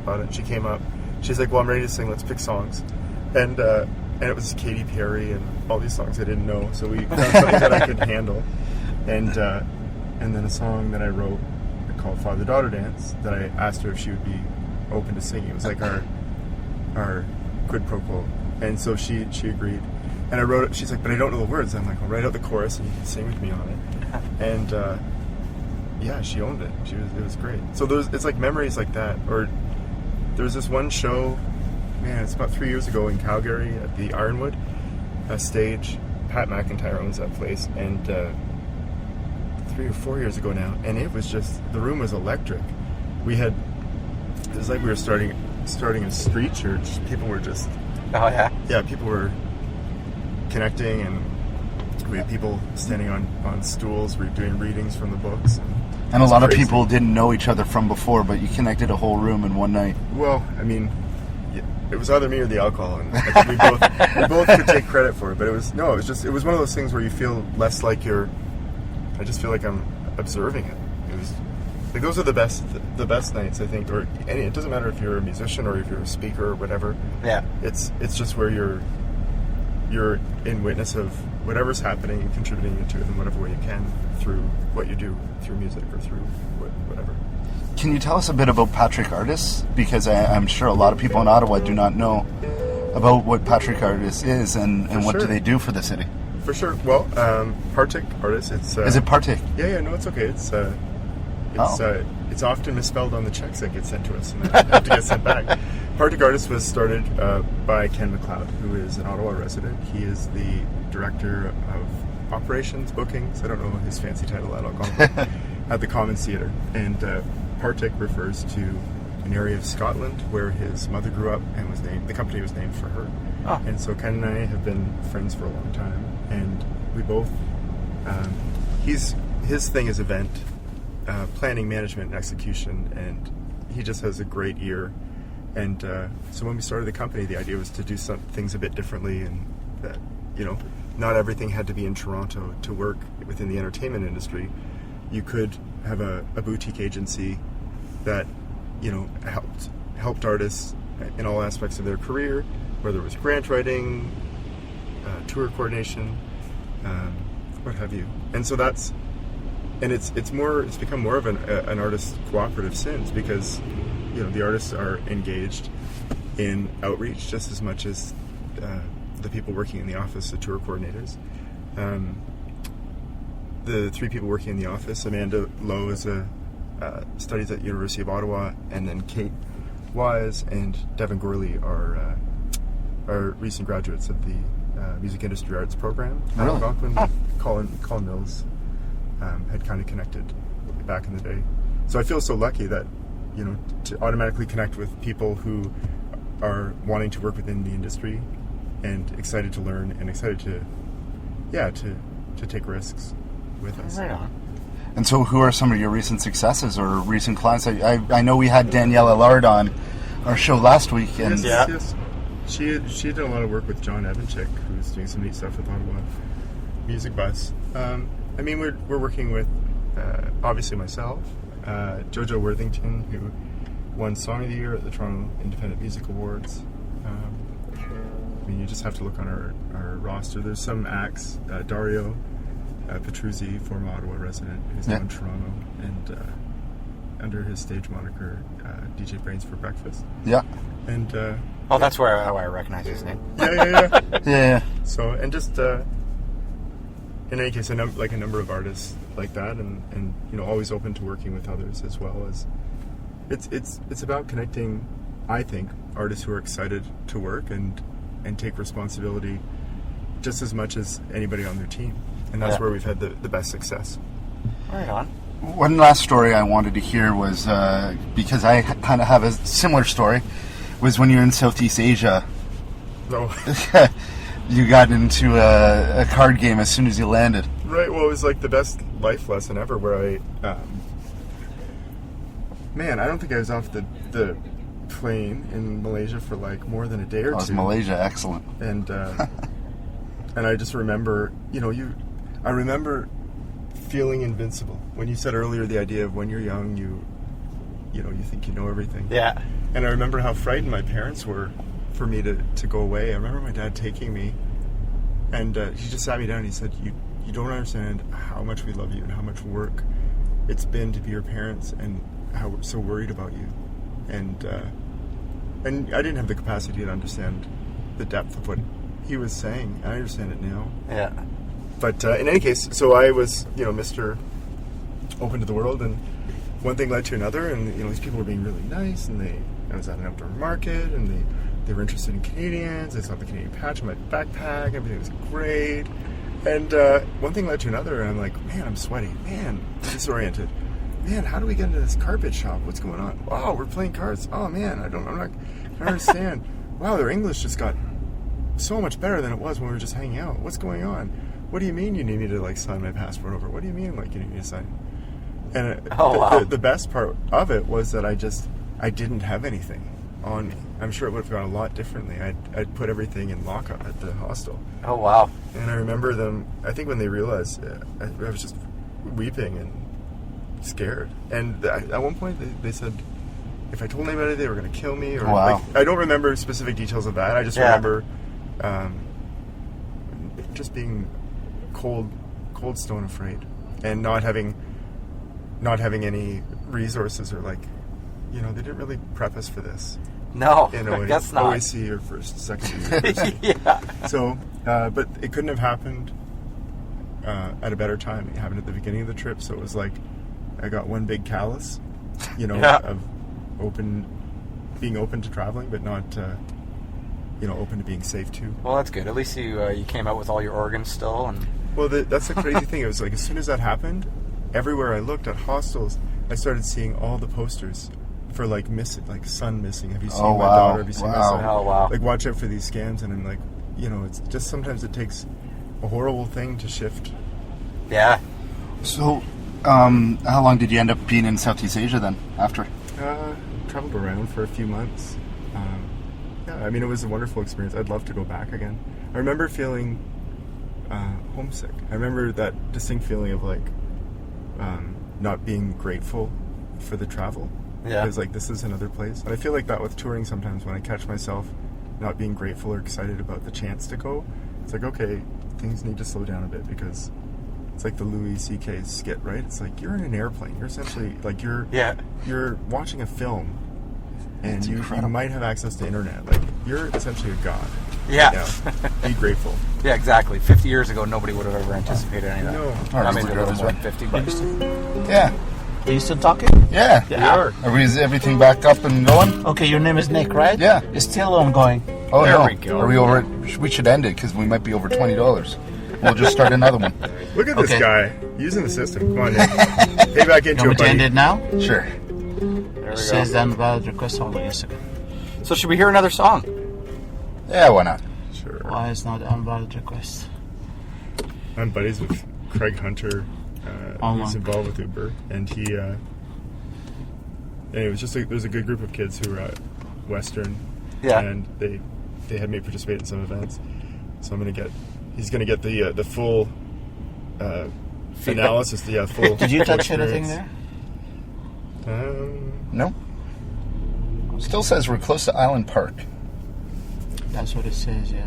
about it. And she came up. She's like, well, I'm ready to sing. Let's pick songs. And it was Katy Perry and all these songs I didn't know. So we found something that I could handle. And then a song that I wrote called Father-Daughter Dance that I asked her if she would be open to singing. It was like our quid pro quo. And so she agreed. And I wrote it. She's like, but I don't know the words. I'm like, I'll write out the chorus and you can sing with me on it. And yeah, she owned it. It was great. So it's like memories like that. Or there's this one show, man, it's about 3 years ago in Calgary at the Ironwood stage. Pat McIntyre owns that place. And 3 or 4 years ago now. And it was just, the room was electric. It was like we were starting a street church. People were just... Oh, yeah? Yeah, people were connecting, and we had people standing on stools. We were doing readings from the books. And a lot of people didn't know each other from before, but you connected a whole room in one night. Well, I mean, yeah, it was either me or the alcohol, and I think we both could take credit for it. But it was one of those things where you feel less like I just feel like I'm observing it. It was like those are the best nights, I think. Or it doesn't matter if you're a musician or if you're a speaker or whatever. Yeah. It's just where you're in witness of whatever's happening and contributing to it in whatever way you can through what you do, through music or through whatever. Can you tell us a bit about Patrick Artis? Because I'm sure a lot of people in Ottawa do not know about what Patrick Artis is and what do they do for the city. For sure. Well, Patrick Artis, it's... is it Partic? Yeah, no, it's okay. It's often misspelled on the checks that get sent to us, and I have to get sent back. Patrick Artis was started by Ken McLeod, who is an Ottawa resident. He is the director of operations, bookings. I don't know his fancy title at Algonquin, at the Commons Theatre. And Partic refers to an area of Scotland where his mother grew up, and the company was named for her. Oh. And so Ken and I have been friends for a long time, and we both. His thing is event planning, management, and execution, and he just has a great ear. And so when we started the company, the idea was to do some things a bit differently, and that not everything had to be in Toronto to work within the entertainment industry. You could have a boutique agency that helped artists in all aspects of their career, whether it was grant writing, tour coordination, what have you. And so it's become more of an artist cooperative since, because the artists are engaged in outreach just as much as the people working in the office, the tour coordinators. The three people working in the office, Amanda Lowe studies at University of Ottawa, and then Kate Wise and Devin Gorley are recent graduates of the Music Industry Arts program at Algonquin. Colin Mills had kind of connected back in the day. So I feel so lucky that to automatically connect with people who are wanting to work within the industry and excited to learn and excited to take risks with us. Right on. And so who are some of your recent successes or recent clients? I know we had Danielle Allard on our show last week. And yes. She did a lot of work with John Evanchik, who's doing some neat stuff with Ottawa Music Bus. We're working with obviously myself, Jojo Worthington, who won Song of the Year at the Toronto Independent Music Awards. You just have to look on our roster. There's some acts, Dario Petruzzi, former Ottawa resident, who's now in Toronto, and under his stage moniker, DJ Brains for Breakfast. Yeah. And that's where I recognize his name. Yeah. So, and just in any case, a number of artists like that, and always open to working with others as well. As it's about connecting, I think, artists who are excited to work and take responsibility just as much as anybody on their team, and that's where we've had the best success. Right on. One last story I wanted to hear was because I kind of have a similar story. Was when you're in Southeast Asia. No. You got into a card game as soon as you landed. Right. Well, it was like the best life lesson ever. Where I don't think I was off the plane in Malaysia for like more than a day or two. Was Malaysia excellent? And and I just remember, I remember feeling invincible. When you said earlier the idea of when you're young, you you think you know everything. Yeah. And I remember how frightened my parents were for me to go away. I remember my dad taking me, and he just sat me down and he said, you don't understand how much we love you and how much work it's been to be your parents and how we're so worried about you. And I didn't have the capacity to understand the depth of what he was saying. I understand it now. Yeah. But in any case, so I was, Mr. Open to the world, and one thing led to another, and these people were being really nice, and I was at an outdoor market, and they were interested in Canadians. I saw the Canadian patch on my backpack. Everything was great. And one thing led to another, and I'm like, man, I'm sweaty. Man, disoriented. Man, how do we get into this carpet shop? What's going on? Wow, we're playing cards. Oh man, I don't understand. Wow, their English just got so much better than it was when we were just hanging out. What's going on? What do you mean you need me to sign my passport over? What do you mean you need me to sign? And the best part of it was that I didn't have anything on me. I'm sure it would have gone a lot differently. I'd put everything in lockup at the hostel. Oh, wow. And I remember them, I think when they realized, I was just weeping and scared. And at one point they said, if I told anybody, they were going to kill me. Or wow. I don't remember specific details of that. I just remember just being cold stone afraid, and not having any resources, or they didn't really prep us for this. No, I guess not. OAC or second year. Yeah. So, but it couldn't have happened at a better time. It happened at the beginning of the trip, so it was like I got one big callus, of being open to traveling, but not, open to being safe too. Well, that's good. At least you came out with all your organs still. And well, that's the crazy thing. It was like as soon as that happened, everywhere I looked at hostels, I started seeing all the posters for son missing. Have you seen my daughter? Have you seen my son? Oh, wow. Watch out for these scams. And I'm like, it's just sometimes it takes a horrible thing to shift. Yeah. So, how long did you end up being in Southeast Asia then, after? Traveled around for a few months. It was a wonderful experience. I'd love to go back again. I remember feeling homesick. I remember that distinct feeling of not being grateful for the travel. Yeah. Because this is another place. And I feel like that with touring sometimes when I catch myself not being grateful or excited about the chance to go. It's like, okay, things need to slow down a bit, because it's like the Louis C.K. skit, right? It's like you're in an airplane. You're essentially you're watching a film, and you might have access to internet. You're essentially a god. Yeah. Right. Be grateful. Yeah, exactly. 50 years ago, nobody would have ever anticipated any of that. No. I mean, a little more than 50, but Yeah. Are you still talking? Yeah. Yeah. Is everything back up and going? Okay, your name is Nick, right? Yeah. It's still ongoing. Oh, There no. we go. Are we over? We should end it, because we might be over $20. We'll just start another one. Look at this Okay. guy using the system. Come on, Nick. Pay back into You it, want me to end buddy. it now? Sure. there we It says go. invalid request. Hold on a second. So should we hear another song? Yeah, why not? Sure. Why is not invalid request? I'm buddies with Craig Hunter. He's involved with Uber, and he. And it was just there's a good group of kids who were at Western, Yeah. and they had me participate in some events. So he's gonna get the full analysis. The full. Did you full touch anything experience. there? No? Still says we're close to Island Park. That's what it says, yeah.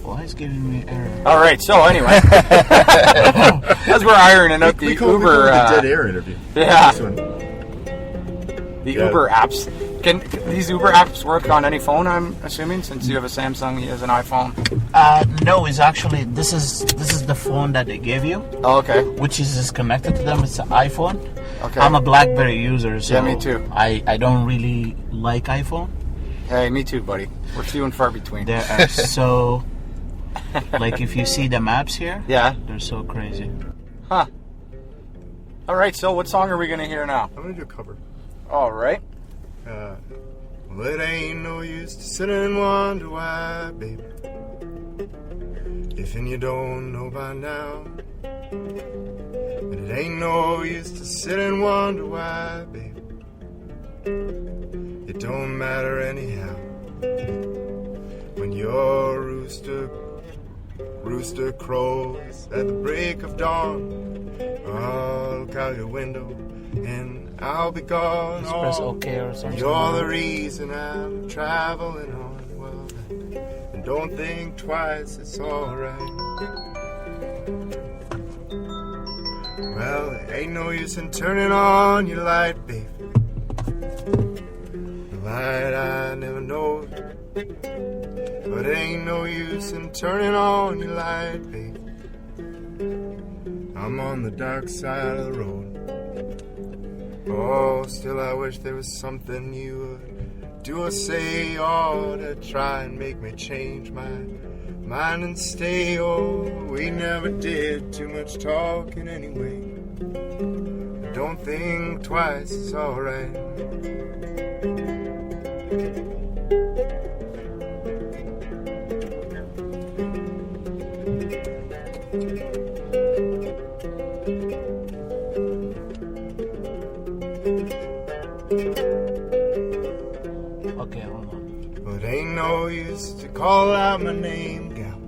Why is giving me error? All right. So anyway, as we're ironing out the We call Uber, it the dead air interview. yeah. This one. the Yeah. Uber apps. Can these Uber apps work on any phone? I'm assuming, since you have a Samsung, he has an iPhone. No, it's actually this is the phone that they gave you, Oh, okay. which is connected to them. It's an iPhone. Okay. I'm a BlackBerry user, so Yeah, me too. I don't really like iPhone. Hey, me too, buddy. We're few and far between. They are so like if you see the maps here, Yeah. they're so crazy. Huh. All right. So what song are we gonna hear now? I'm gonna do a cover. All right. Well, it ain't no use to sit and wonder why, baby. If you don't know by now. But it ain't no use to sit and wonder why, baby. It don't matter anyhow. When your rooster crows at the break of dawn, I'll look out your window and I'll be gone. Just press OK or something. You're the reason I'm traveling on. Well, and don't think twice, it's alright. Well, it ain't no use in turning on your light, babe. The light I never know. But it ain't no use in turning on your light, babe. I'm on the dark side of the road. Oh, still I wish there was something you would do or say, or to try and make me change my mind and stay. Oh, we never did too much talking anyway. Don't think twice, it's alright. Okay, hold on. But ain't no use to call out my name, gal,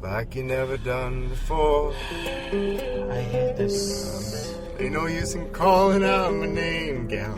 like you never done before. I hate this. Ain't no use in calling out my name, gal.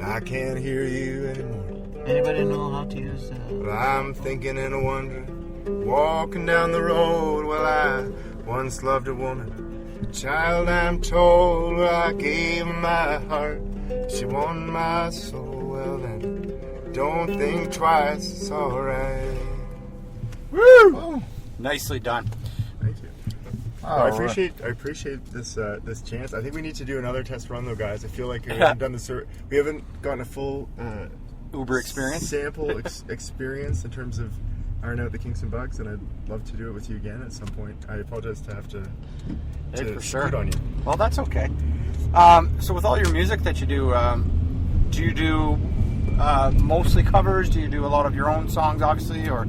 I can't hear you anymore. Anybody know how to use Well, I'm thinking and wondering, walking down the road. Well, I once loved a woman, a child I'm told. Well, I gave her my heart, she won my soul. Well, then, don't think twice, it's alright. Woo! Nicely done. Thank you. Oh, I appreciate this this chance. I think we need to do another test run, though, guys. I feel like we haven't done this. We haven't gotten a full Uber experience. sample experience in terms of iron out the kinks and bugs, and I'd love to do it with you again at some point. I apologize to have to For sure. scoot on you. Well, that's okay. So with all your music that you do you do mostly covers? Do you do a lot of your own songs, obviously, or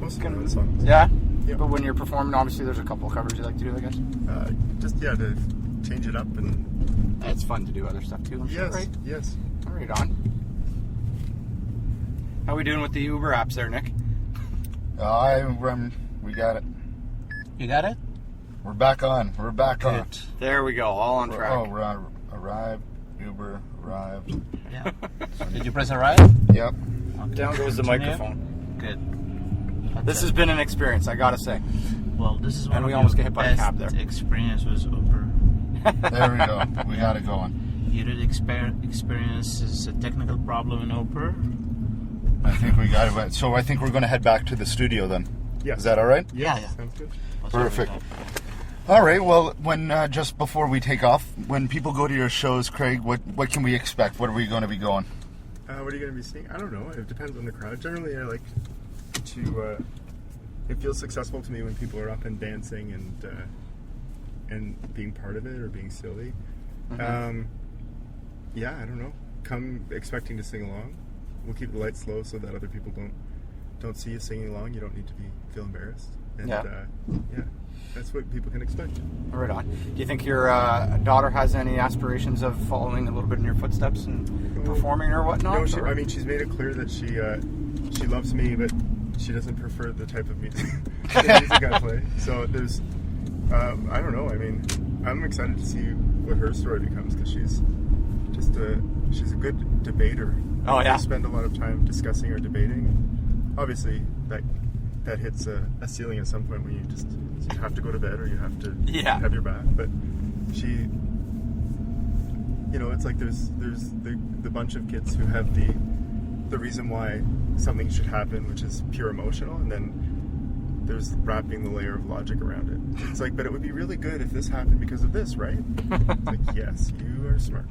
Most of the songs. yeah? Yeah. But when you're performing, obviously, there's a couple of covers you like to do, I guess. Just to change it up and It's fun to do other stuff too. I'm sure, yes, right? yes. Right on. How we doing with the Uber apps there, Nick? We got it. You got it? We're back on. We're back on. There we go, all on track. Oh, we're on. Arrived. Uber arrived. Yeah. Did you press arrive? Yep. Okay. Down goes the Continue. microphone. Good. This has been an experience, I gotta say. Well, this is one And we of almost your get hit by a cab best there. experience with Uber. There we go. We got it going. You did experience a technical problem in Uber. I think we got it. So I think we're going to head back to the studio then. Yes. Is that all right? Yeah. Sounds good. Perfect. All right. Well, when just before we take off, when people go to your shows, Craig, what can we expect? What are we going to be going? What are you going to be seeing? I don't know. It depends on the crowd. Generally, I like to. It feels successful to me when people are up and dancing and being part of it or being silly. Yeah, I don't know. Come expecting to sing along. We'll keep the lights low so that other people don't see you singing along. You don't need to feel embarrassed. And Yeah. That's what people can expect. Right on. Do you think your daughter has any aspirations of following a little bit in your footsteps and performing or whatnot? No, or? she's made it clear that she loves me, but she doesn't prefer the type of music, I play. So there's, I don't know. I mean, I'm excited to see what her story becomes because she's a good debater. Oh, yeah? We spend a lot of time discussing or debating. Obviously, that hits a ceiling at some point when you have to go to bed or you have to have your bath. But she, it's like there's the bunch of kids who have the reason why something should happen, which is pure emotional, and then there's wrapping the layer of logic around it. It's like, but it would be really good if this happened because of this, right? It's like, yes, you are smart.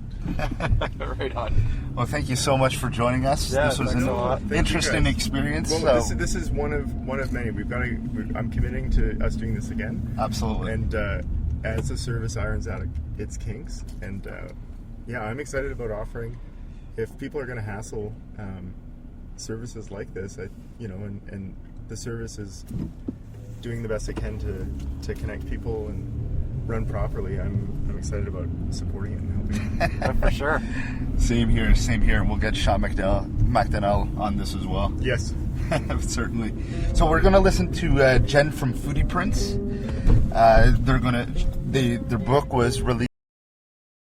Right on. Well, thank you so much for joining us. Yeah, This was thanks an a lot. Thank you, interesting guys. experience. Well, so this is one of many. I'm committing to us doing this again. absolutely. And as the service irons out its kinks, and I'm excited about offering. If people are going to hassle services like this, and the service is doing the best it can to connect people and run properly, I'm excited about supporting it and helping. For sure. Same here. We'll get Sean McDonnell on this as well. Yes. Certainly. So we're gonna listen to Jen from Foodie Prints. Their book was released